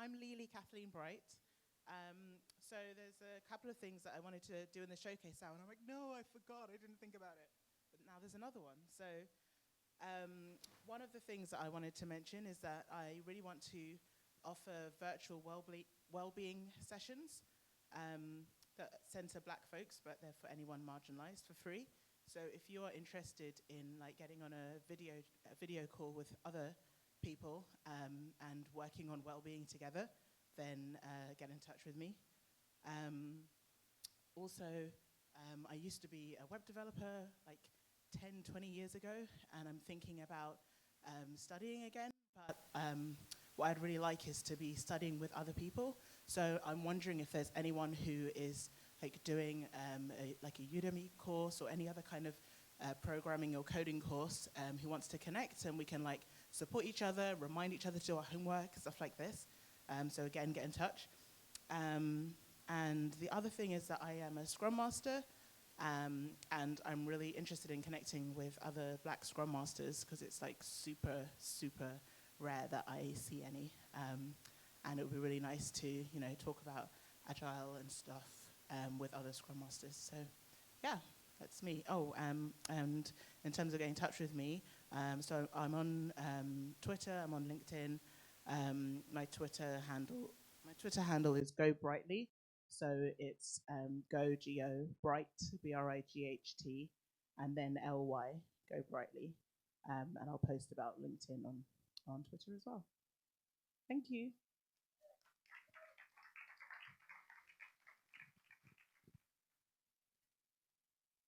I'm Lily Kathleen Bright. So there's a couple of things that I wanted to do in the showcase now, and I'm like, no, I forgot, I didn't think about it. But now there's another one. So one of the things that I wanted to mention is that I really want to offer virtual well-being sessions that center Black folks, but they're for anyone marginalized for free. So if you are interested in like getting on a video call with other people and working on well-being together, then get in touch with me. Also, I used to be a web developer like 10, 20 years ago, and I'm thinking about studying again, but what I'd really like is to be studying with other people. So I'm wondering if there's anyone who is like doing like a Udemy course or any other kind of programming or coding course who wants to connect, and we can like support each other, remind each other to do our homework, stuff like this. So again, get in touch. And the other thing is that I am a Scrum Master, and I'm really interested in connecting with other Black Scrum Masters because it's like super, super rare that I see any. And it would be really nice to, you know, talk about Agile and stuff with other Scrum Masters. So yeah, that's me. Oh, and in terms of getting in touch with me, so I'm on Twitter, I'm on LinkedIn. My Twitter handle is Go Brightly. So it's Go Bright, BRIGHT, and then LY, Go Brightly. And I'll post about LinkedIn on Twitter as well. Thank you.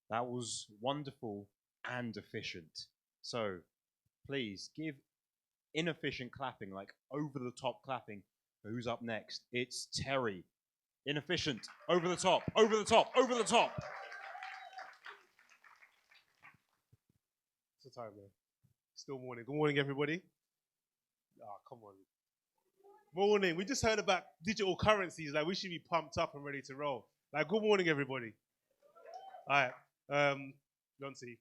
That was wonderful and efficient. So please give inefficient clapping, like over the top clapping. Who's up next? It's Terry. Inefficient, over the top, over the top, over the top. What's the time, man? Still morning. Good morning, everybody. Come on. Morning. We just heard about digital currencies. Like, we should be pumped up and ready to roll. Like, good morning, everybody. All right. Yonsi.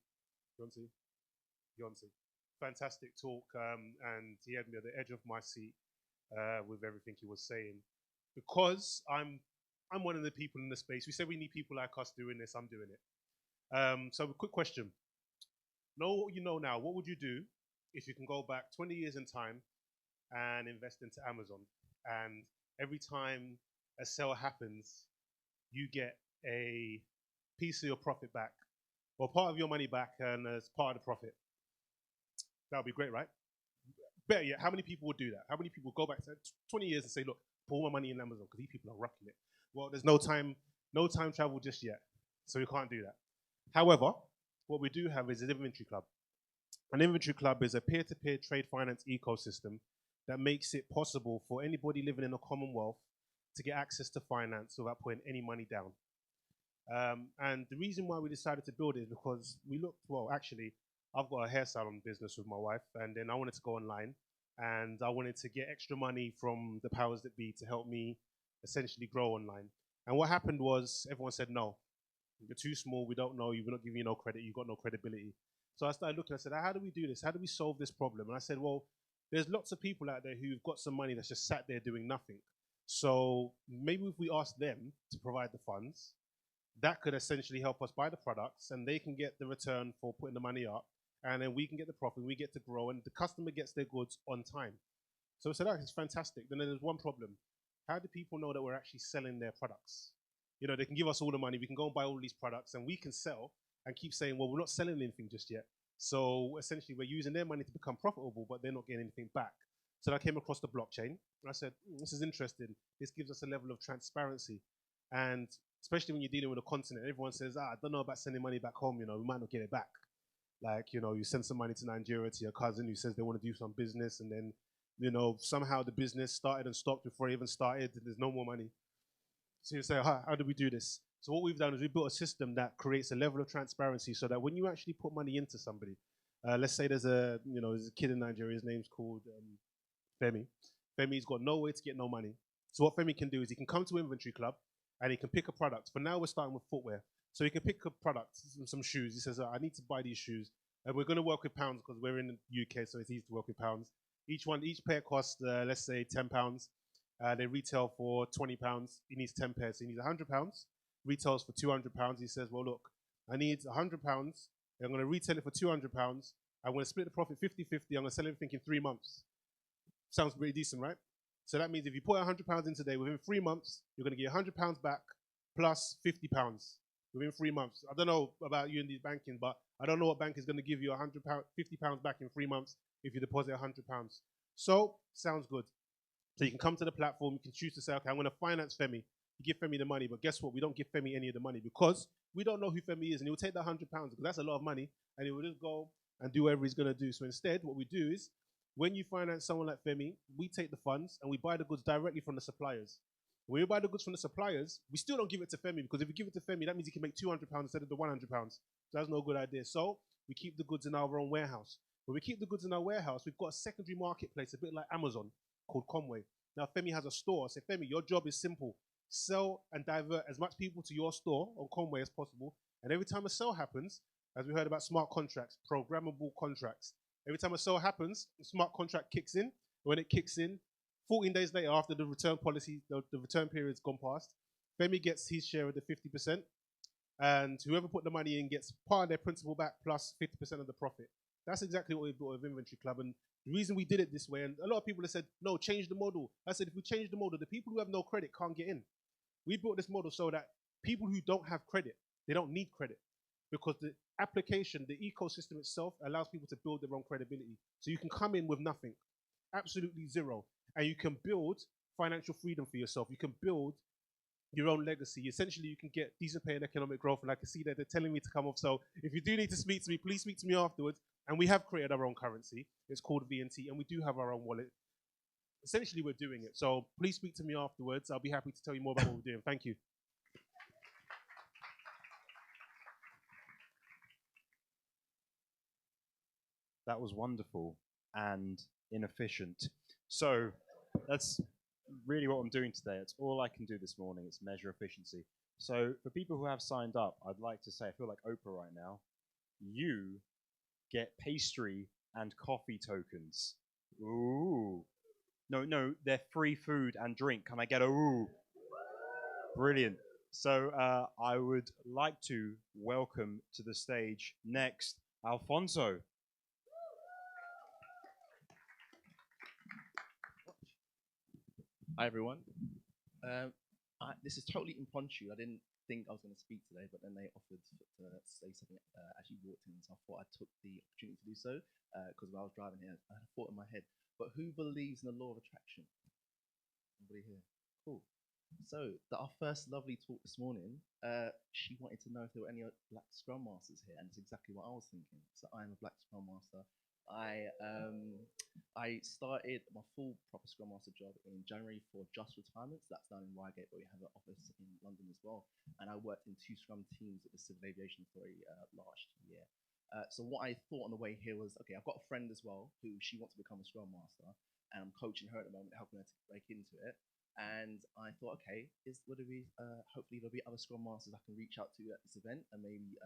Fantastic talk. And he had me at the edge of my seat with everything he was saying. Because I'm one of the people in the space. We said we need people like us doing this. I'm doing it. So a quick question. Know what you know now. What would you do if you can go back 20 years in time and invest into Amazon? And every time a sale happens, you get a piece of your profit back, or part of your money back, and as part of the profit. That would be great, right? Better yet, how many people would do that? How many people go back to 20 years and say, look, put all my money in Amazon because these people are rocking it? Well, there's no time travel just yet, so we can't do that. However, what we do have is an inventory club. An inventory club is a peer-to-peer trade finance ecosystem that makes it possible for anybody living in a Commonwealth to get access to finance without putting any money down. And the reason why we decided to build it is because we looked, well, actually, I've got a hair salon business with my wife, and then I wanted to go online, and I wanted to get extra money from the powers that be to help me essentially grow online. And what happened was everyone said, no, you're too small, we don't know you, we're not giving you no credit, you've got no credibility. So I started looking, I said, how do we do this? How do we solve this problem? And I said, well, there's lots of people out there who've got some money that's just sat there doing nothing. So maybe if we ask them to provide the funds, that could essentially help us buy the products, and they can get the return for putting the money up, and then we can get the profit, we get to grow, and the customer gets their goods on time. So I said, it's fantastic. Then there's one problem. How do people know that we're actually selling their products? You know, they can give us all the money, we can go and buy all these products, and we can sell and keep saying, well, we're not selling anything just yet. So essentially, we're using their money to become profitable, but they're not getting anything back. So I came across the blockchain, and I said, this is interesting. This gives us a level of transparency. And especially when you're dealing with a continent, everyone says, I don't know about sending money back home, you know, we might not get it back. Like, you know, you send some money to Nigeria to your cousin who says they want to do some business, and then, you know, somehow the business started and stopped before it even started, and there's no more money. So you say, how do we do this? So what we've done is we built a system that creates a level of transparency so that when you actually put money into somebody, let's say there's a kid in Nigeria, his name's called Femi. Femi's got no way to get no money. So what Femi can do is he can come to Inventory Club and he can pick a product. For now, we're starting with footwear. So he can pick a product, some shoes. He says, I need to buy these shoes. And we're going to work with pounds because we're in the UK, so it's easy to work with pounds. Each pair costs, let's say, £10. They retail for £20. He needs 10 pairs. So he needs £100. Retails for £200. He says, well, look, I need £100. I'm going to retail it for £200. I'm going to split the profit 50-50. I'm going to sell everything in 3 months. Sounds pretty decent, right? So that means if you put £100 in today, within 3 months, you're going to get £100 back plus £50 within 3 months. I don't know about you in these banking, but I don't know what bank is going to give you £100, £50 back in 3 months if you deposit £100. So, sounds good. So you can come to the platform, you can choose to say, okay, I'm going to finance Femi. You give Femi the money, but guess what? We don't give Femi any of the money because we don't know who Femi is, and he will take that £100 because that's a lot of money, and he will just go and do whatever he's going to do. So instead, what we do is, when you finance someone like Femi, we take the funds and we buy the goods directly from the suppliers. When we buy the goods from the suppliers, we still don't give it to Femi because if we give it to Femi, that means he can make £200 instead of the £100. So that's no good idea. So we keep the goods in our own warehouse. When we keep the goods in our warehouse, we've got a secondary marketplace, a bit like Amazon, called Conway. Now, Femi has a store. So Femi, your job is simple. Sell and divert as much people to your store on Conway as possible. And every time a sale happens, as we heard about smart contracts, programmable contracts, every time a sale happens, the smart contract kicks in. When it kicks in, 14 days later, after the return policy, the return period's gone past, Femi gets his share of the 50%, and whoever put the money in gets part of their principal back plus 50% of the profit. That's exactly what we've built with Inventory Club, and the reason we did it this way, and a lot of people have said, no, change the model. I said, if we change the model, the people who have no credit can't get in. We built this model so that people who don't have credit, they don't need credit, because the application, the ecosystem itself allows people to build their own credibility. So you can come in with nothing, absolutely zero, and you can build financial freedom for yourself. You can build your own legacy. Essentially, you can get decent pay and economic growth, and I can see that they're telling me to come off. So if you do need to speak to me, please speak to me afterwards. And we have created our own currency. It's called VNT, and we do have our own wallet. Essentially, we're doing it. So please speak to me afterwards. I'll be happy to tell you more about what we're doing. Thank you. That was wonderful and inefficient. So that's really what I'm doing today. It's all I can do this morning. It's measure efficiency. So for people who have signed up, I'd like to say, I feel like Oprah right now, you get pastry and coffee tokens. Ooh. No, they're free food and drink. Can I get a ooh? Brilliant. So I would like to welcome to the stage next Alfonso. Hi everyone. This is totally impromptu. I didn't think I was going to speak today, but then they offered to say something as you walked in, so I thought I took the opportunity to do so because when I was driving here, I had a thought in my head. But who believes in the law of attraction? Anybody here? Cool. So our first lovely talk this morning, she wanted to know if there were any black Scrum Masters here, and it's exactly what I was thinking. So I am a black Scrum Master. I started my full proper Scrum Master job in January for Just Retirements. That's down in Reigate, but we have an office in London as well. And I worked in 2 Scrum teams at the Civil Aviation Authority last year. So what I thought on the way here was, okay, I've got a friend as well who she wants to become a Scrum Master, and I'm coaching her at the moment, helping her to break into it. And I thought, okay, hopefully there'll be other Scrum Masters I can reach out to at this event and maybe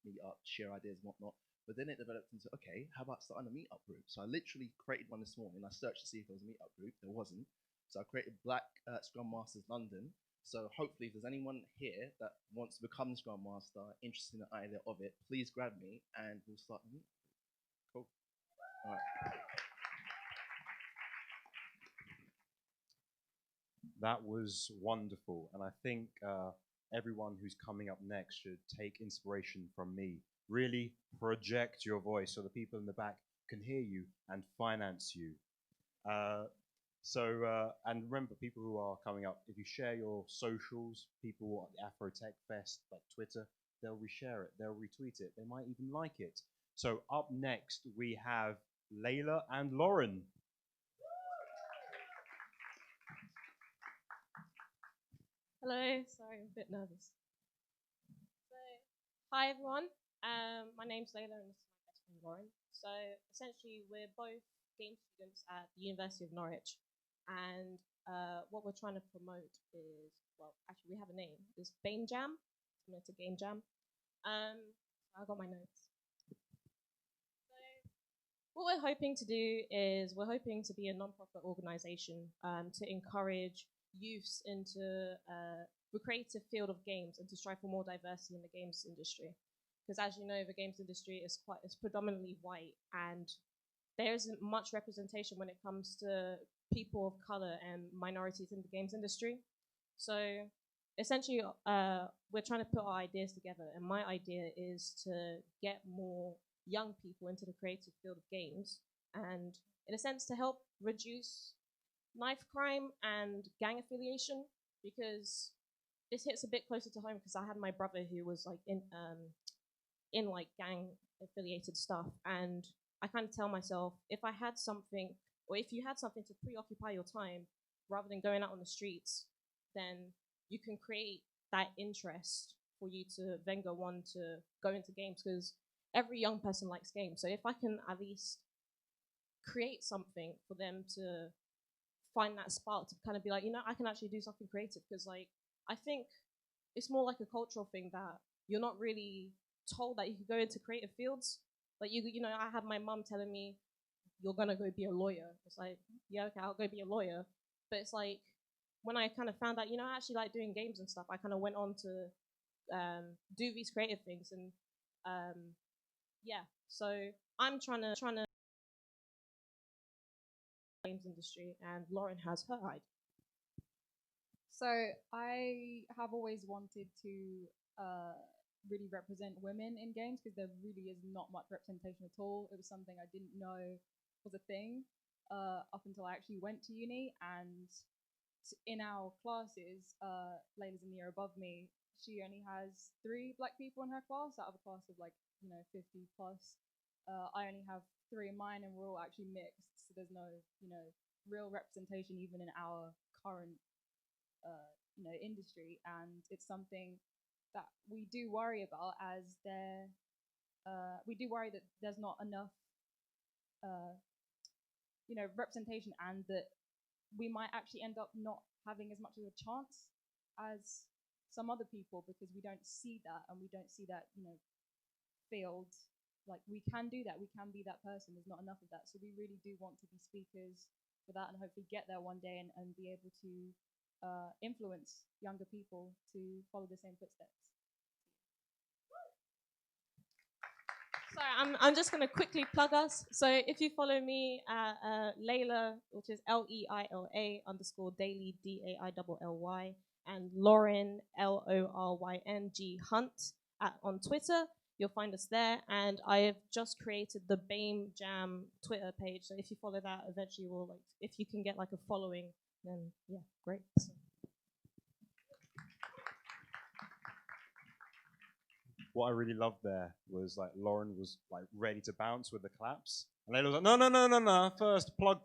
meet up, share ideas and whatnot. But then it developed into, okay, how about starting a meetup group? So I literally created one this morning. I searched to see if there was a meetup group. There wasn't. So I created Black Scrum Masters London. So hopefully if there's anyone here that wants to become Scrum Master, interested in the idea of it, please grab me and we'll start the meetup group. Cool. All right. That was wonderful. And I think everyone who's coming up next should take inspiration from me. Really project your voice so the people in the back can hear you and finance you. And remember, people who are coming up, if you share your socials, people at the Afrotech Fest, like Twitter, they'll reshare it, they'll retweet it, they might even like it. So up next, we have Layla and Lauren. Hello, sorry, I'm a bit nervous. So, hi everyone. My name's Layla and this is my best friend Lauren. So essentially we're both game students at the University of Norwich, and what we're trying to promote is, well, actually we have a name, it's Bane Jam, similar to Game Jam. I got my notes. So what we're hoping to do is we're hoping to be a non-profit organization to encourage youths into the creative field of games and to strive for more diversity in the games industry. Because as you know, the games industry is predominantly white, and there isn't much representation when it comes to people of color and minorities in the games industry. So essentially, we're trying to put our ideas together, and my idea is to get more young people into the creative field of games, and in a sense to help reduce knife crime and gang affiliation, because this hits a bit closer to home because I had my brother who was like in like gang affiliated stuff, and I kind of tell myself, if I had something, or if you had something to preoccupy your time rather than going out on the streets, then you can create that interest for you to then go on to go into games, because every young person likes games. So if I can at least create something for them to find that spark to kind of be like, you know, I can actually do something creative, because like I think it's more like a cultural thing that you're not really told that you could go into creative fields. Like you know, I had my mum telling me, you're gonna go be a lawyer. It's like, yeah, okay, I'll go be a lawyer. But it's like when I kind of found out, you know, I actually like doing games and stuff, I kind of went on to do these creative things, and yeah. So I'm trying to games industry, and Lauren has her idea. So I have always wanted to really represent women in games, because there really is not much representation at all. It was something I didn't know was a thing up until I actually went to uni. And in our classes, Layla's in the year above me, she only has 3 black people in her class out of a class of like, you know, 50 plus. I only have 3 in mine, and we're all actually mixed. So there's no, you know, real representation even in our current you know, industry, and it's something that we do worry about, as we do worry that there's not enough you know, representation, and that we might actually end up not having as much of a chance as some other people, because we don't see that, and we don't see that, you know, field. Like, we can do that, we can be that person. There's not enough of that, so we really do want to be speakers for that, and hopefully get there one day, and be able to influence younger people to follow the same footsteps. So I'm just going to quickly plug us. So if you follow me at Layla, which is LEILA_daily DAILLY, and Lauren LORYNG Hunt on Twitter, you'll find us there. And I have just created the BAME Jam Twitter page. So if you follow that, eventually we'll like, if you can get like a following, then yeah, great. So. What I really loved there was like Lauren was like ready to bounce with the claps, and Layla was like, no, first plug.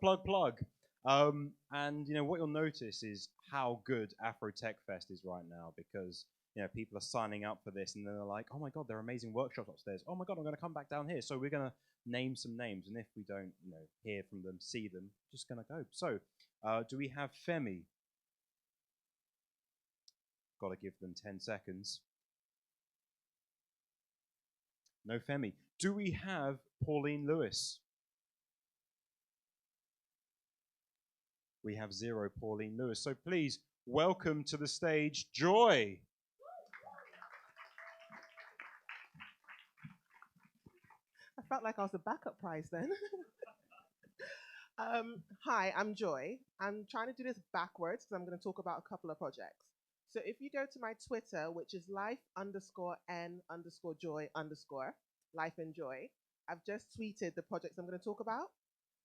And you know what you'll notice is how good Afrotech Fest is right now, because you know people are signing up for this, and they're like, oh my god, there are amazing workshops upstairs. Oh my god, I'm going to come back down here. So we're going to name some names, and if we don't, you know, hear from them, see them, just going to go. So, do we have Femi? Got to give them 10 seconds. No Femi. Do we have Pauline Lewis? We have 0 Pauline Lewis. So please welcome to the stage Joy. I felt like I was a backup prize then. Hi, I'm Joy. I'm trying to do this backwards because I'm going to talk about a couple of projects. So if you go to my Twitter, which is life_n_joy_, life and joy, I've just tweeted the projects I'm going to talk about.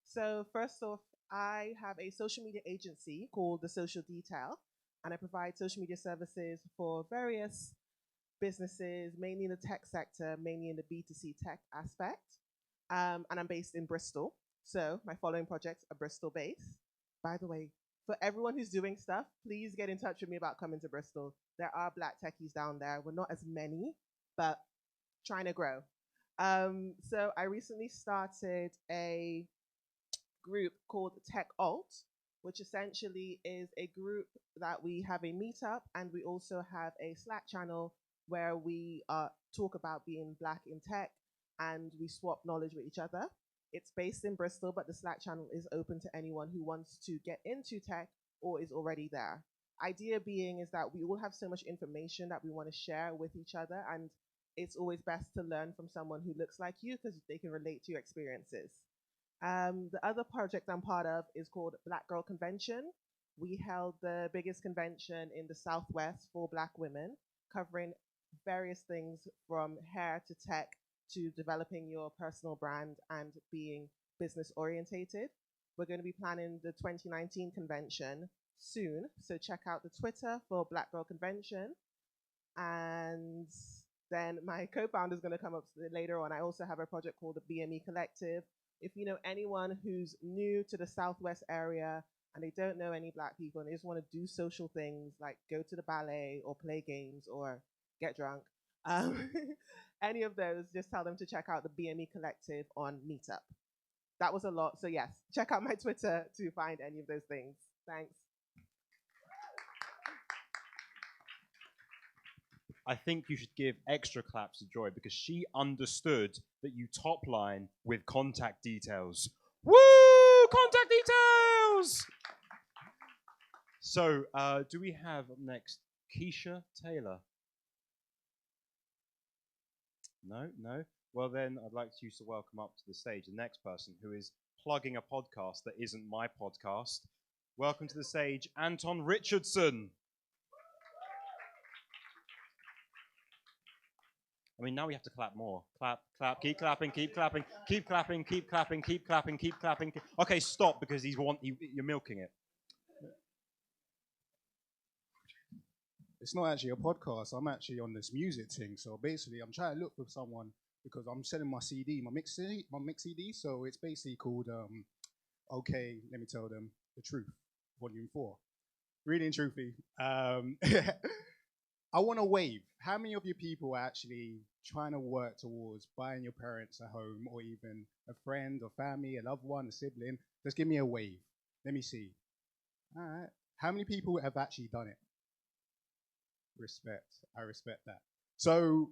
So first off, I have a social media agency called The Social Detail, and I provide social media services for various businesses, mainly in the tech sector, mainly in the B2C tech aspect. And I'm based in Bristol. So my following projects are Bristol based. By the way, for everyone who's doing stuff, please get in touch with me about coming to Bristol. There are black techies down there. We're not as many, but trying to grow. So I recently started a group called Tech Alt, which essentially is a group that we have a meetup, and we also have a Slack channel where we talk about being black in tech, and we swap knowledge with each other. It's based in Bristol, but the Slack channel is open to anyone who wants to get into tech or is already there. Idea being is that we all have so much information that we want to share with each other, and it's always best to learn from someone who looks like you because they can relate to your experiences. The other project I'm part of is called Black Girl Convention. We held the biggest convention in the Southwest for Black women, covering various things from hair to tech to developing your personal brand and being business orientated. We're going to be planning the 2019 convention soon, so check out the Twitter for Black Girl Convention. And then my co-founder is going to come up later on. I also have a project called the BME Collective. If you know anyone who's new to the Southwest area and they don't know any Black people and they just want to do social things like go to the ballet or play games or get drunk, any of those, just tell them to check out the BME Collective on Meetup. That was a lot, so yes, check out my Twitter to find any of those things. Thanks. I think you should give extra claps to Joy because she understood that you top line with contact details. Woo! Contact details! So, do we have up next Keisha Taylor? No? Well, then I'd like you to welcome up to the stage the next person who is plugging a podcast that isn't my podcast. Welcome to the stage, Anton Richardson. I mean, now we have to clap more. Clap, keep clapping, keep clapping, keep clapping, keep clapping, keep clapping, keep clapping. Okay, stop, because you're milking it. It's not actually a podcast. I'm actually on this music thing. So basically, I'm trying to look for someone because I'm selling my CD, my mix CD. So it's basically called, Okay, Let Me Tell Them the Truth, Volume 4. Really and truthfully. I want to wave. How many of you people are actually trying to work towards buying your parents a home or even a friend or family, a loved one, a sibling? Just give me a wave. Let me see. All right. How many people have actually done it? Respect. I respect that. So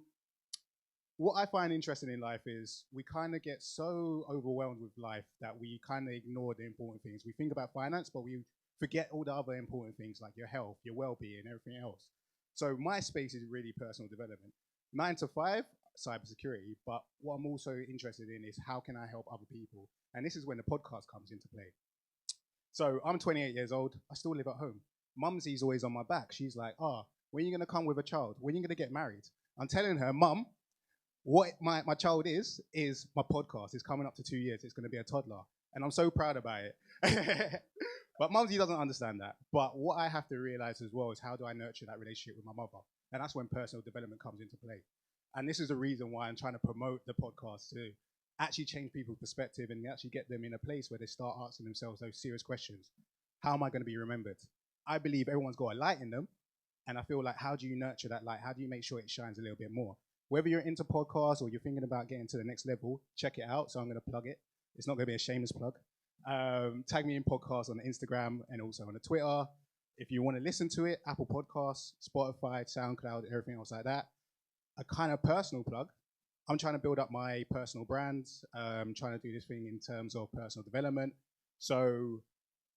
what I find interesting in life is we kind of get so overwhelmed with life that we kind of ignore the important things. We think about finance, but we forget all the other important things like your health, your well-being, everything else. So my space is really personal development. 9 to 5, cybersecurity, but what I'm also interested in is how can I help other people? And this is when the podcast comes into play. So I'm 28 years old, I still live at home. Mumsy's always on my back. She's like, when are you gonna come with a child? When are you gonna get married? I'm telling her, Mum, what my child is my podcast. It's coming up to 2 years, it's gonna be a toddler. And I'm so proud about it. But Mumsy doesn't understand that. But what I have to realize as well is how do I nurture that relationship with my mother? And that's when personal development comes into play. And this is the reason why I'm trying to promote the podcast to actually change people's perspective and actually get them in a place where they start asking themselves those serious questions. How am I going to be remembered? I believe everyone's got a light in them. And I feel like, how do you nurture that light? How do you make sure it shines a little bit more? Whether you're into podcasts or you're thinking about getting to the next level, check it out. So I'm going to plug it. It's not going to be a shameless plug. Tag me in podcasts on Instagram and also on the Twitter. If you want to listen to it, Apple Podcasts, Spotify, SoundCloud, everything else like that. A kind of personal plug. I'm trying to build up my personal brands. Trying to do this thing in terms of personal development. So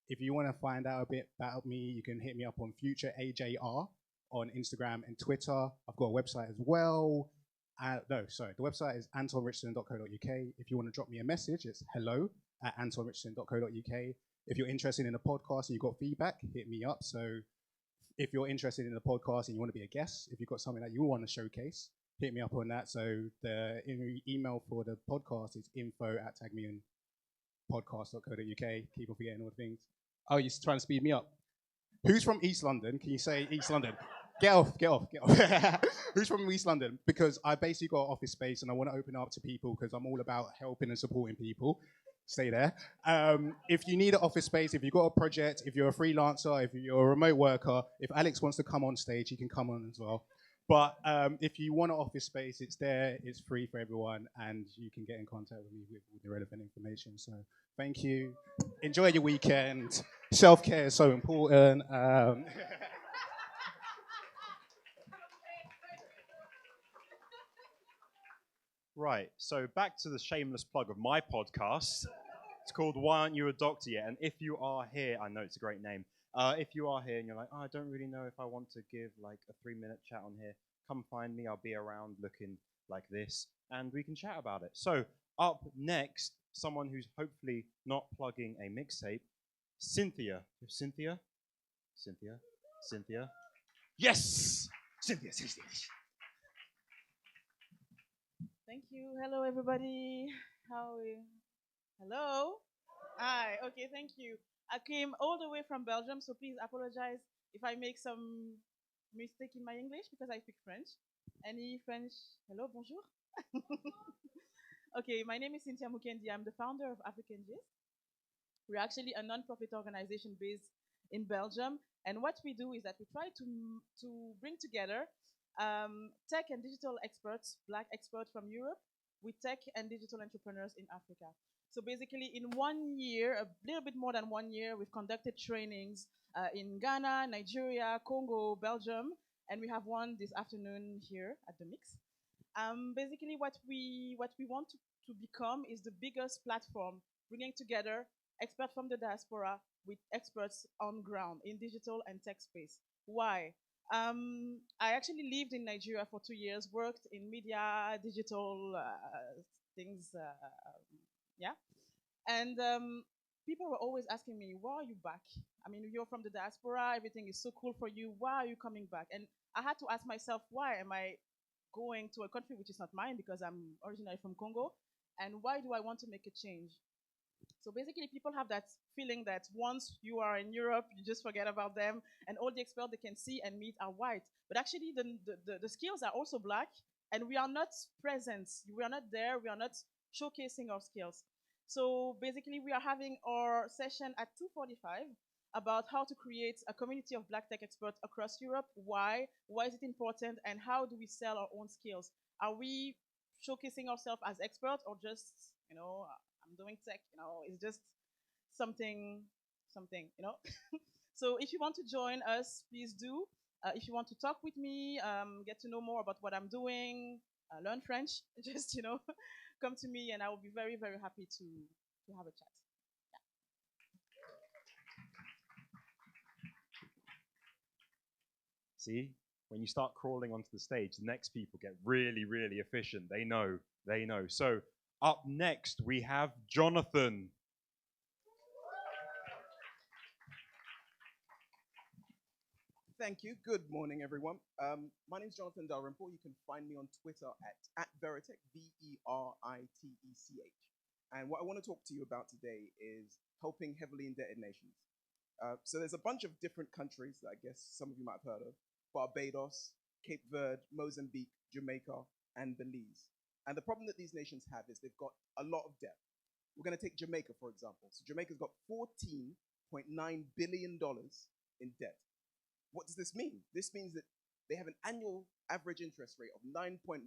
if you want to find out a bit about me, you can hit me up on Future AJR on Instagram and Twitter. I've got a website as well. The website is antonrichardson.co.uk. If you want to drop me a message, it's hello@antonrichardson.co.uk. If you're interested in the podcast and you've got feedback, hit me up. So if you're interested in the podcast and you want to be a guest, if you've got something that you want to showcase, hit me up on that. So the email for the podcast is info@tagmeonpodcast.co.uk. Keep on forgetting all the things. Oh, you're trying to speed me up. Who's from East London? Can you say East London? Get off. Who's from East London? Because I basically got office space and I want to open up to people because I'm all about helping and supporting people. Stay there. If you need an office space, if you've got a project, if you're a freelancer, if you're a remote worker, if Alex wants to come on stage, he can come on as well. But if you want an office space, it's there, it's free for everyone, and you can get in contact with me with all the relevant information. So thank you. Enjoy your weekend. Self-care is so important. Right, so back to the shameless plug of my podcast. It's called Why Aren't You a Doctor Yet? And if you are here, I know it's a great name. If you are here and you're like, oh, I don't really know if I want to give like a 3-minute chat on here, come find me. I'll be around looking like this and we can chat about it. So up next, someone who's hopefully not plugging a mixtape, Cynthia. Cynthia? Cynthia? Cynthia? Yes! Cynthia, Cynthia. Thank you. Hello, everybody. How are you? Hello. Hi. Okay, thank you. I came all the way from Belgium, so please apologize if I make some mistake in my English because I speak French. Any French? Hello, bonjour. Okay, my name is Cynthia Mukendi. I'm the founder of African Gist. We're actually a non-profit organization based in Belgium, and what we do is that we try to bring together tech and digital experts, Black experts from Europe, with tech and digital entrepreneurs in Africa. So basically, in 1 year, a little bit more than 1 year, we've conducted trainings in Ghana, Nigeria, Congo, Belgium, and we have one this afternoon here at the Mix. Basically, what we want to become is the biggest platform bringing together experts from the diaspora with experts on ground in digital and tech space. Why? I actually lived in Nigeria for 2 years, worked in media, digital things, yeah. And people were always asking me, why are you back? I mean, you're from the diaspora, everything is so cool for you, why are you coming back? And I had to ask myself, why am I going to a country which is not mine because I'm originally from Congo? And why do I want to make a change? So basically, people have that feeling that once you are in Europe, you just forget about them, and all the experts they can see and meet are white. But actually, the skills are also Black, and we are not present. We are not there. We are not showcasing our skills. So basically, we are having our session at 2:45 about how to create a community of Black tech experts across Europe. Why? Why is it important? And how do we sell our own skills? Are we showcasing ourselves as experts or just, I'm doing tech, it's just something, So if you want to join us, please do. If you want to talk with me, get to know more about what I'm doing, learn French, just, come to me and I will be very, very happy to have a chat. See, when you start crawling onto the stage, the next people get really, really efficient. They know. So up next, we have Jonathan. Thank you. Good morning, everyone. My name is Jonathan Dalrymple. You can find me on Twitter at Veritech, Veritech. And what I want to talk to you about today is helping heavily indebted nations. So there's a bunch of different countries that I guess some of you might have heard of: Barbados, Cape Verde, Mozambique, Jamaica, and Belize. And the problem that these nations have is they've got a lot of debt. We're going to take Jamaica, for example. So Jamaica's got $14.9 billion in debt. What does this mean? This means that they have an annual average interest rate of 9.1%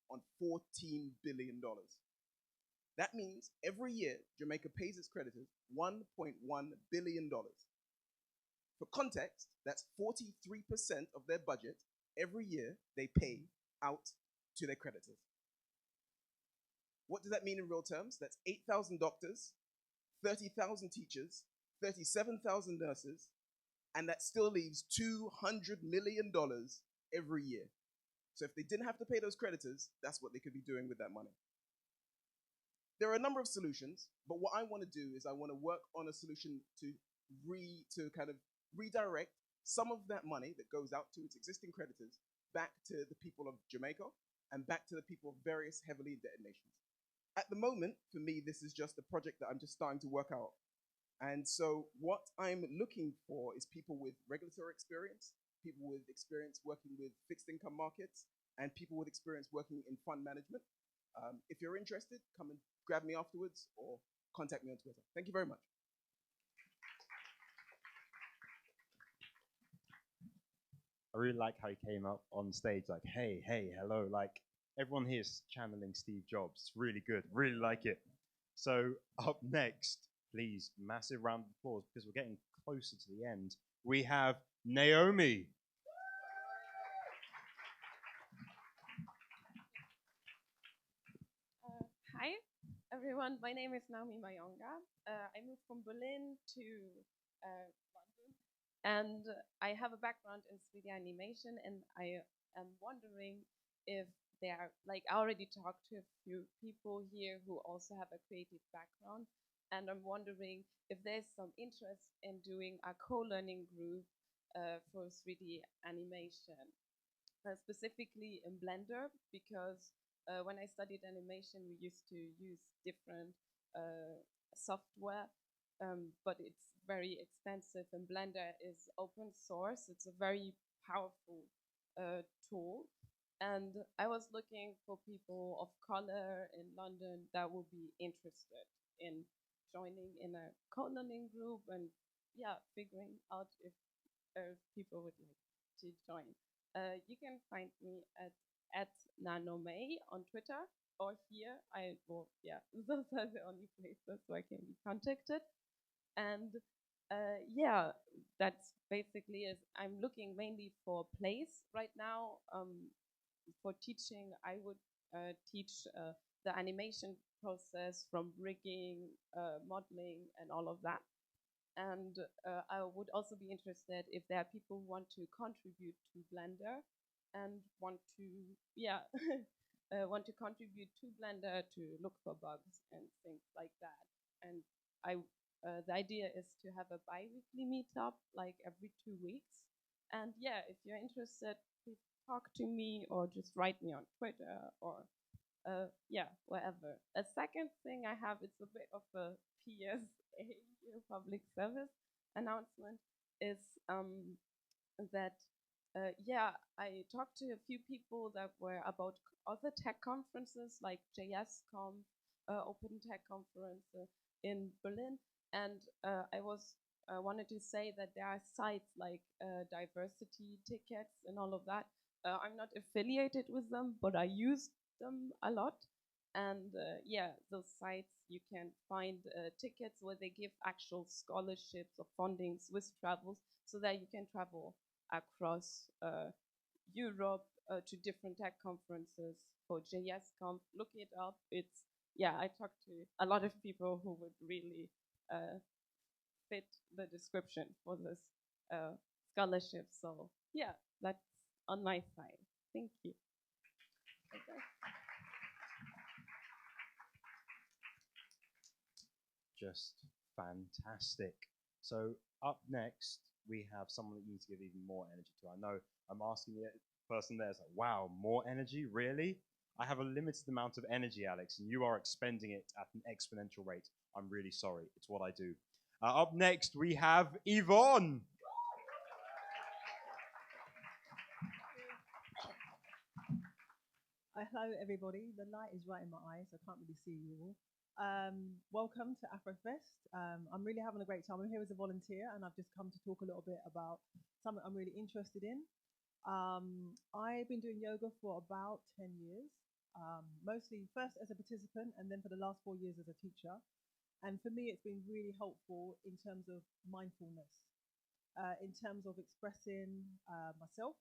on $14 billion. That means every year, Jamaica pays its creditors $1.1 billion. For context, that's 43% of their budget every year they pay out to their creditors. What does that mean in real terms? That's 8,000 doctors, 30,000 teachers, 37,000 nurses, and that still leaves $200 million every year. So if they didn't have to pay those creditors, that's what they could be doing with that money. There are a number of solutions, but what I want to do is I want to work on a solution to kind of redirect some of that money that goes out to its existing creditors back to the people of Jamaica and back to the people of various heavily indebted nations. At the moment, for me, this is just a project that I'm just starting to work out. And so what I'm looking for is people with regulatory experience, people with experience working with fixed income markets, and people with experience working in fund management. If you're interested, come and grab me afterwards or contact me on Twitter. Thank you very much. I really like how he came up on stage like, hey, hello. Like, everyone here is channeling Steve Jobs. It's really good. Really like it. So up next, please, massive round of applause because we're getting closer to the end. We have Naomi. everyone. My name is Naomi Mayonga. I moved from Berlin to London, and I have a background in 3D animation, and I am wondering if there are, like, I already talked to a few people here who also have a creative background, and I'm wondering if there's some interest in doing a co-learning group for 3D animation, specifically in Blender, because when I studied animation, we used to use different software, but it's very expensive, and Blender is open source. It's a very powerful tool. And I was looking for people of color in London that would be interested in joining in a co-learning group and, yeah, figuring out if people would like to join. You can find me at Naomi on Twitter, or here. Those are the only places where I can be contacted. And yeah, that's basically it. I'm looking mainly for a place right now. For teaching, I would teach the animation process from rigging, modeling, and all of that. And I would also be interested if there are people who want to contribute to Blender and want to, yeah, want to contribute to Blender to look for bugs and things like that. And the idea is to have a bi-weekly meetup, like every 2 weeks. And yeah, if you're interested, please talk to me or just write me on Twitter or yeah, wherever. A second thing I have, it's a bit of a PSA, public service announcement, is that yeah, I talked to a few people that were about other tech conferences like JSConf, Open Tech Conference in Berlin, and I wanted to say that there are sites like diversity tickets and all of that. I'm not affiliated with them, but I use them a lot. And yeah, those sites, you can find tickets where they give actual scholarships or fundings with travels, so that you can travel across Europe to different tech conferences. For JSConf, look it up. It's, yeah, I talked to a lot of people who would really fit the description for this scholarship. So yeah, that's on my side. Thank you. Okay. Just fantastic. So up next, we have someone that you need to give even more energy to. I know I'm asking the person there, it's like, wow, more energy, really? I have a limited amount of energy, Alex, and you are expending it at an exponential rate. I'm really sorry. It's what I do. Up next, we have Yvonne. Hello, everybody. The light is right in my eyes. I can't really see you all. Welcome to Afrotech Fest. I'm really having a great time. I'm here as a volunteer, and I've just come to talk a little bit about something I'm really interested in. I've been doing yoga for about 10 years, mostly first as a participant, and then for the last 4 years as a teacher. And for me, it's been really helpful in terms of mindfulness, in terms of expressing myself.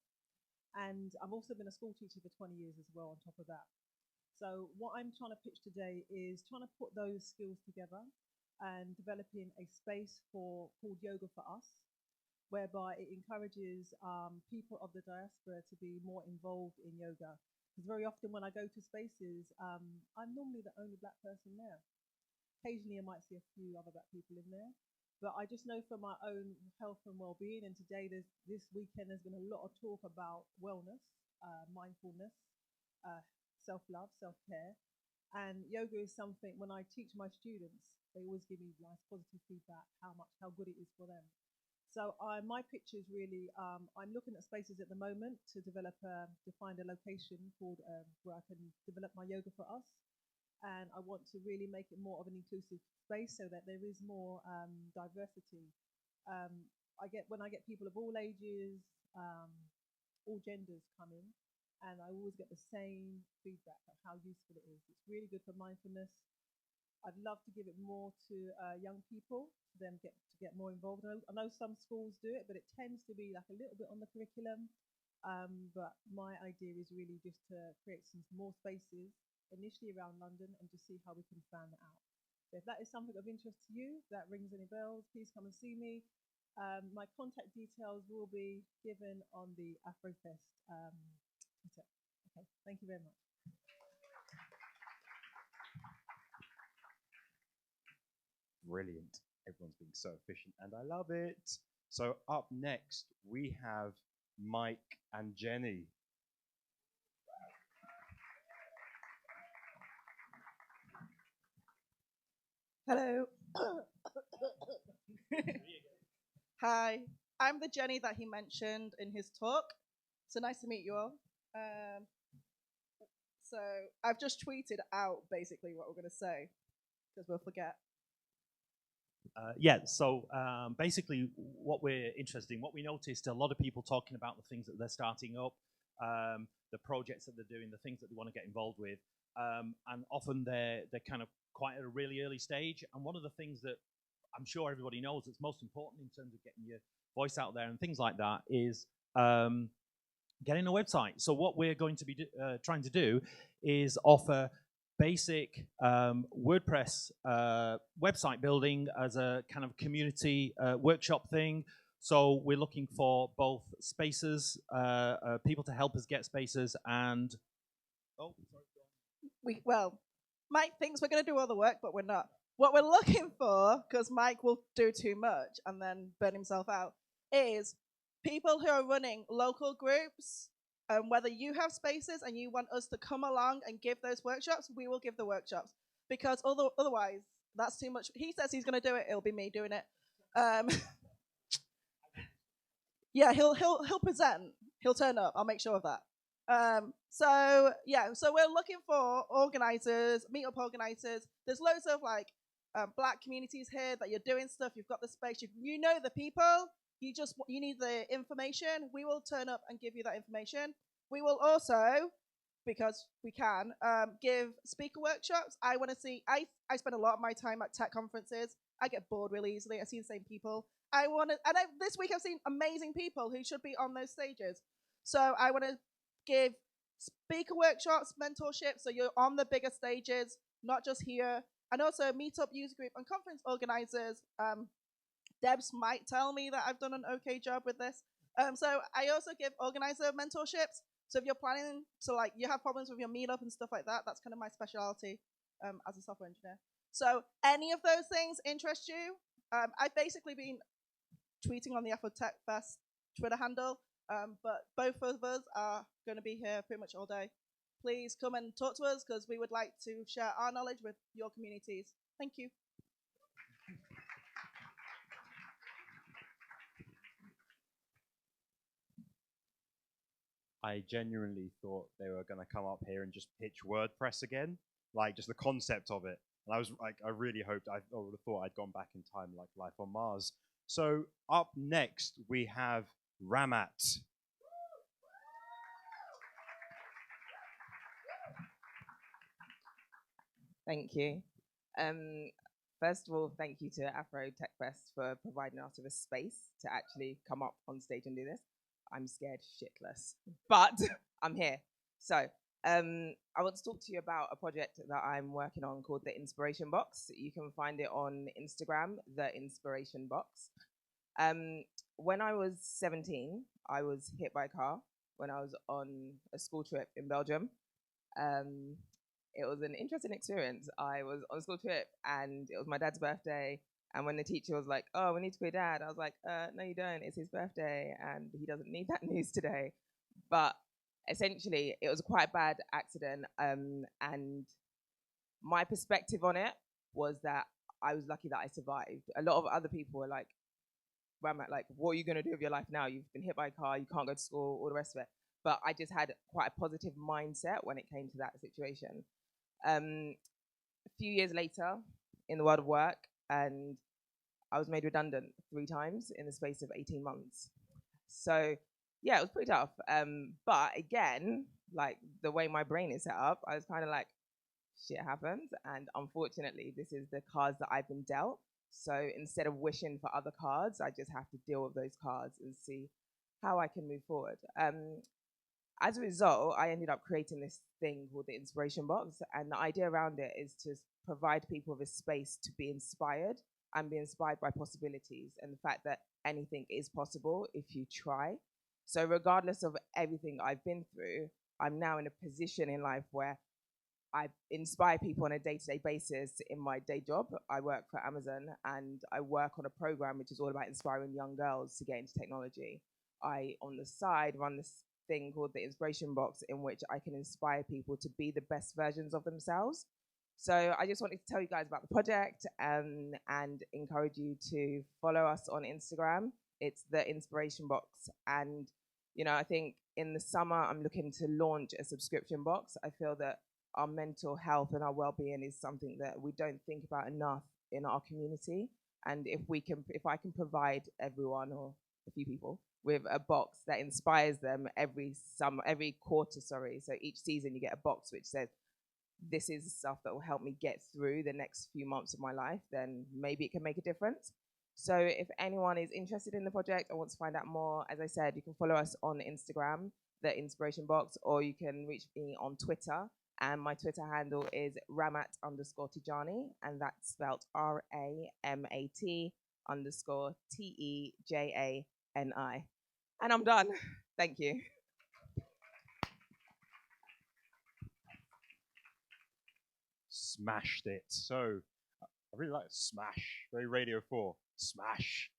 And I've also been a school teacher for 20 years as well on top of that. So what I'm trying to pitch today is trying to put those skills together and developing a space called Yoga for Us, whereby it encourages people of the diaspora to be more involved in yoga. Because very often when I go to spaces, I'm normally the only Black person there. Occasionally I might see a few other Black people in there. But I just know for my own health and well-being, and today, this weekend, there's been a lot of talk about wellness, mindfulness, self-love, self-care. And yoga is something, when I teach my students, they always give me nice positive feedback, how good it is for them. So my pitch is really, I'm looking at spaces at the moment to find a location called where I can develop my yoga for us. And I want to really make it more of an inclusive space so that there is more diversity. When I get people of all ages, all genders come in, and I always get the same feedback of how useful it is. It's really good for mindfulness. I'd love to give it more to young people, to them to get more involved. I know some schools do it, but it tends to be like a little bit on the curriculum. But my idea is really just to create some more spaces initially around London, and just see how we can fan that out. So if that is something of interest to you, that rings any bells, please come and see me. My contact details will be given on the Afrotech Twitter. Okay, thank you very much. Brilliant. Everyone's being so efficient, and I love it. So up next, we have Mike and Jenny. Hello. Hi, I'm the Jenny that he mentioned in his talk. So nice to meet you all. So I've just tweeted out basically what we're going to say because we'll forget. Basically what we're interested in, what we noticed, a lot of people talking about the things that they're starting up, the projects that they're doing, the things that they want to get involved with, and often they're kind of quite at a really early stage. And one of the things that I'm sure everybody knows that's most important in terms of getting your voice out there and things like that is getting a website. So what we're going to be trying to do is offer basic WordPress website building as a kind of community workshop thing. So we're looking for both spaces, people to help us get spaces, and Mike thinks we're going to do all the work, but we're not. What we're looking for, because Mike will do too much and then burn himself out, is people who are running local groups. Whether you have spaces and you want us to come along and give those workshops, we will give the workshops. Because otherwise, that's too much. He says he's going to do it. It'll be me doing it. Yeah, he'll present. He'll turn up. I'll make sure of that. So we're looking for organizers, meetup organizers. There's loads of Black communities here that you're doing stuff. You've got the space. You know the people. You need the information. We will turn up and give you that information. We will also, because we can, give speaker workshops. I want to see. I spend a lot of my time at tech conferences. I get bored really easily. I see the same people. This week I've seen amazing people who should be on those stages. So I want to give speaker workshops, mentorship, so you're on the bigger stages, not just here. And also meetup, user group, and conference organizers. Debs might tell me that I've done an okay job with this. So I also give organizer mentorships. So if you're planning to you have problems with your meetup and stuff like that, that's kind of my specialty as a software engineer. So any of those things interest you? I've basically been tweeting on the Afrotech Fest Twitter handle, but both of us are going to be here pretty much all day. Please come and talk to us because we would like to share our knowledge with your communities. Thank you. I genuinely thought they were going to come up here and just pitch WordPress again, like just the concept of it. And I was like, I really hoped, I would have thought I'd gone back in time like Life on Mars. So up next, we have Ramat. Thank you. First of all, thank you to Afrotech Fest for providing us with a space to actually come up on stage and do this. I'm scared shitless, but I'm here. So I want to talk to you about a project that I'm working on called The Inspiration Box. You can find it on Instagram, The Inspiration Box. When I was 17, I was hit by a car when I was on a school trip in Belgium. It was an interesting experience. I was on a school trip and it was my dad's birthday. And when the teacher was like, "Oh, we need to call your dad," I was like, "No, you don't. It's his birthday and he doesn't need that news today." But essentially, it was quite a bad accident. And my perspective on it was that I was lucky that I survived. A lot of other people were like, "Ramat, like, what are you going to do with your life now? You've been hit by a car, you can't go to school, all the rest of it." But I just had quite a positive mindset when it came to that situation. A few years later, in the world of work, and I was made redundant 3 times in the space of 18 months. So yeah, it was pretty tough. But again, like the way my brain is set up, I was kind of like, shit happens. And unfortunately, this is the cards that I've been dealt. So instead of wishing for other cards, I just have to deal with those cards and see how I can move forward. as a result, I ended up creating this thing called the Inspiration Box. And the idea around it is to provide people with a space to be inspired and be inspired by possibilities and the fact that anything is possible if you try. So regardless of everything I've been through, I'm now in a position in life where I inspire people on a day-to-day basis in my day job. I work for Amazon and I work on a program which is all about inspiring young girls to get into technology. I, on the side, run this thing called the Inspiration Box in which I can inspire people to be the best versions of themselves. So I just wanted to tell you guys about the project and encourage you to follow us on Instagram. It's the Inspiration Box. And, you know, I think in the summer, I'm looking to launch a subscription box. I feel that our mental health and our well-being is something that we don't think about enough in our community. And if I can provide everyone or a few people with a box that inspires them every quarter, so each season you get a box which says, this is stuff that will help me get through the next few months of my life, then maybe it can make a difference. So if anyone is interested in the project or wants to find out more, as I said, you can follow us on Instagram, the Inspiration Box, or you can reach me on Twitter. And my Twitter handle is Ramat_Tijani, and that's spelled RAMAT_TEJANI. And I'm done. Thank you. Smashed it. So I really like smash. Very Radio 4. Smash.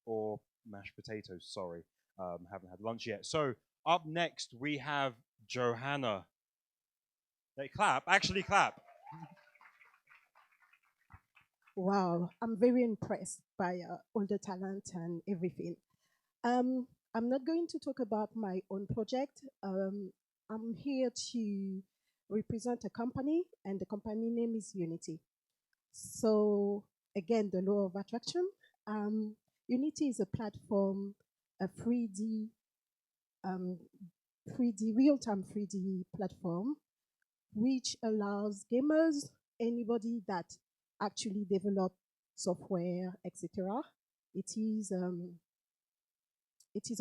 Or mashed potatoes, sorry. Haven't had lunch yet. So up next we have Johanna. They clap. Actually clap. Wow, I'm very impressed by all the talent and everything. I'm not going to talk about my own project. I'm here to represent a company, and the company name is Unity. So again, the law of attraction. Unity is a platform, a 3D real-time 3D platform, which allows gamers, anybody that actually develop software, etc. It is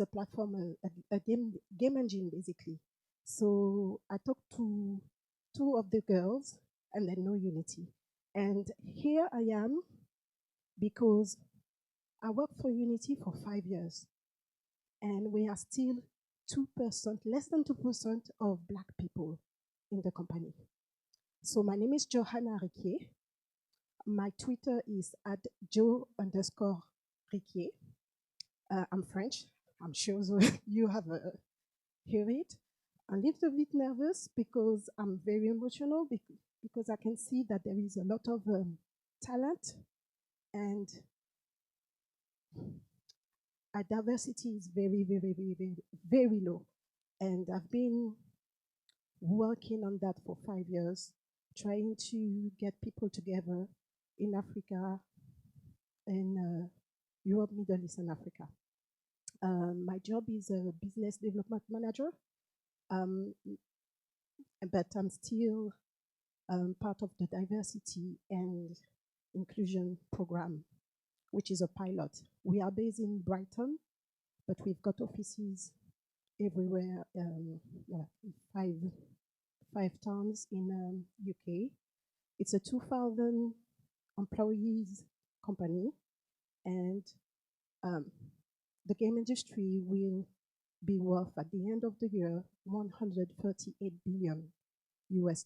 a platform, a game engine, basically. So I talked to two of the girls, and they know Unity. And here I am, because I worked for Unity for 5 years, and we are still 2%, less than 2% of Black people in the company. So my name is Johanna Riquier. My Twitter is @Jo_Riquier. I'm French. I'm sure you have heard it. I'm a little bit nervous because I'm very emotional, because I can see that there is a lot of talent, and our diversity is very, very, very, very, very low. And I've been working on that for 5 years, trying to get people together in Africa, in Europe, Middle East, and Africa. My job is a business development manager, but I'm still part of the diversity and inclusion program, which is a pilot. We are based in Brighton, but we've got offices everywhere, five towns in UK. It's a 2,000 employees company, and the game industry will be worth at the end of the year $138 billion US.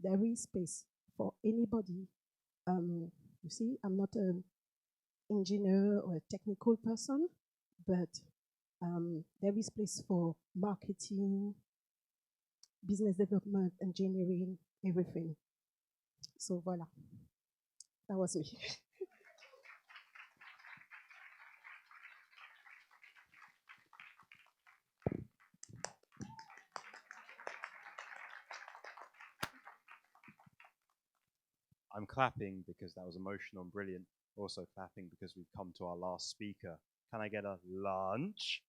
There is space for anybody. You see, I'm not an engineer or a technical person, but there is place for marketing, business development, engineering, everything. So voila, that was me. I'm clapping because that was emotional and brilliant. Also clapping because we've come to our last speaker. Can I get a lunch?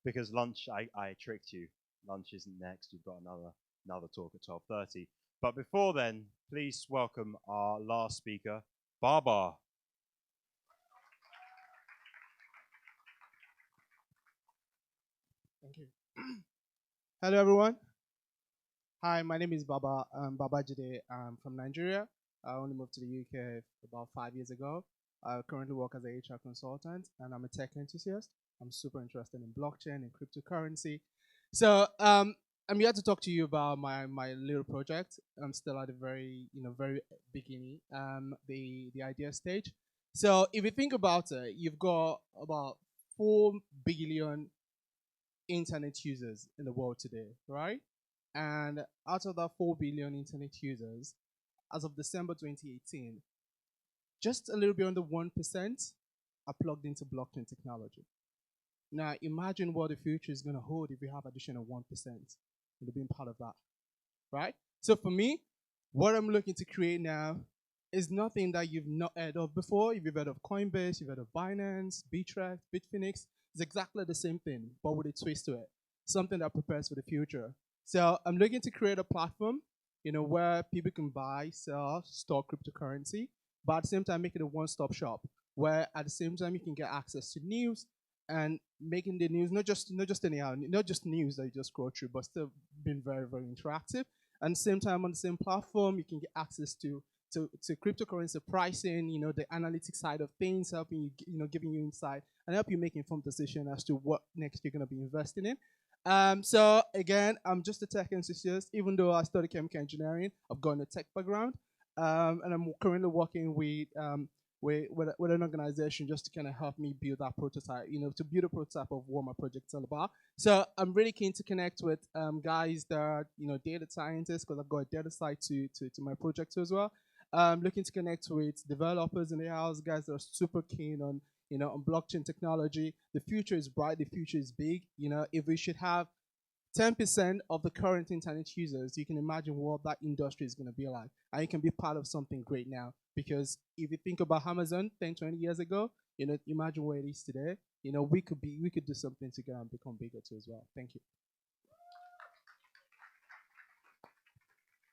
Because lunch, I tricked you. Lunch isn't next. You've got another talk at 12:30. But before then, please welcome our last speaker, Baba. Thank you. Hello, everyone. Hi, my name is Baba Jide. I'm from Nigeria. I only moved to the UK about 5 years ago. I currently work as a HR consultant, and I'm a tech enthusiast. I'm super interested in blockchain and cryptocurrency. So I'm here to talk to you about my little project. I'm still at the very beginning, the idea stage. So if you think about it, you've got about 4 billion internet users in the world today, right? And out of that 4 billion internet users, as of December 2018, just a little bit under 1% are plugged into blockchain technology. Now, imagine what the future is going to hold if we have additional 1% into being part of that, right? So for me, what I'm looking to create now is nothing that you've not heard of before. If you've heard of Coinbase, you've heard of Binance, Bittrex, Bitfinex, it's exactly the same thing, but with a twist to it. Something that prepares for the future. So I'm looking to create a platform, where people can buy, sell, store cryptocurrency, but at the same time make it a one-stop shop, where at the same time you can get access to news and making the news not just news that you just scroll through, but still being very, very interactive. And at the same time on the same platform, you can get access to cryptocurrency pricing, the analytics side of things, helping you, giving you insight and help you make informed decision as to what next you're going to be investing in. So again, I'm just a tech enthusiast. Even though I studied chemical engineering, I've got a tech background, and I'm currently working with an organization just to kind of help me build that prototype, to build a prototype of what my project's all about. So I'm really keen to connect with guys that are, data scientists, because I've got a data side to my project as well. Looking to connect with developers in the house, guys that are super keen on, on blockchain technology. The future is bright, the future is big. If we should have 10% of the current internet users, you can imagine what that industry is going to be like. And you can be part of something great now. Because if you think about Amazon 10, 20 years ago, imagine where it is today. We could do something together and become bigger too as well. Thank you.